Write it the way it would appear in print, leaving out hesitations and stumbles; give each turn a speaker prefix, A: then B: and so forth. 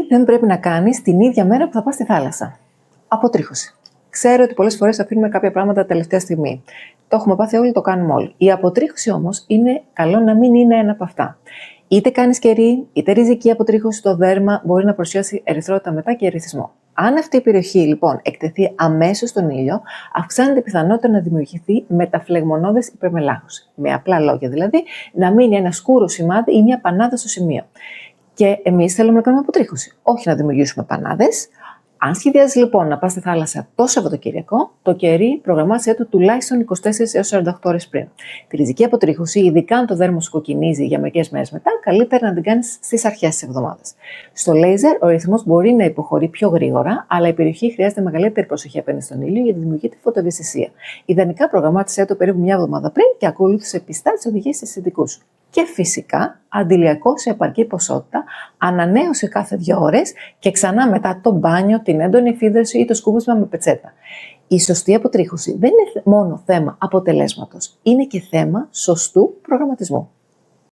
A: δεν πρέπει να κάνεις την ίδια μέρα που θα πας στη θάλασσα? Αποτρίχωση. Ξέρω ότι πολλές φορές αφήνουμε κάποια πράγματα τελευταία στιγμή. Το έχουμε πάθει όλοι, το κάνουμε όλοι. Η αποτρίχωση όμως είναι καλό να μην είναι ένα από αυτά. Είτε κάνεις κερί, είτε ριζική αποτρίχωση στο δέρμα, μπορεί να παρουσιάσει ερυθρότητα μετά και ερεθισμό. Αν αυτή η περιοχή λοιπόν εκτεθεί αμέσως στον ήλιο, αυξάνεται η πιθανότητα να δημιουργηθεί μεταφλεγμονώδες υπερμελάγχωση. Με απλά λόγια δηλαδή, να μείνει ένα σκούρο σημάδι ή μια πανάδα στο σημείο. Και εμείς θέλουμε να κάνουμε αποτρίχωση, όχι να δημιουργήσουμε πανάδες. Αν σχεδιάζεις λοιπόν να πας στη θάλασσα το Σαββατοκύριακο, το κερί προγραμμάτισέ το τουλάχιστον 24 έως 48 ώρες πριν. Τη ριζική αποτρίχωση, ειδικά αν το δέρμα σου κοκκινίζει για μερικές μέρες μετά, καλύτερα να την κάνεις στις αρχές της εβδομάδας. Στο λέιζερ, ο ρυθμός μπορεί να υποχωρεί πιο γρήγορα, αλλά η περιοχή χρειάζεται μεγαλύτερη προσοχή απέναντι στον ήλιο γιατί δημιουργείται φωτοευαισθησία. Ιδανικά προγραμμάτισέ το περίπου μια εβδομάδα πριν και ακολούθησε πιστά τις οδηγίες της ειδικού σου. Και φυσικά, αντιλιακό σε επαρκή ποσότητα, ανανέωσε κάθε 2 ώρες και ξανά μετά το μπάνιο, την έντονη εφίδρωση ή το σκούπισμα με πετσέτα. Η σωστή αποτρίχωση δεν είναι μόνο θέμα αποτελέσματος, είναι και θέμα σωστού προγραμματισμού.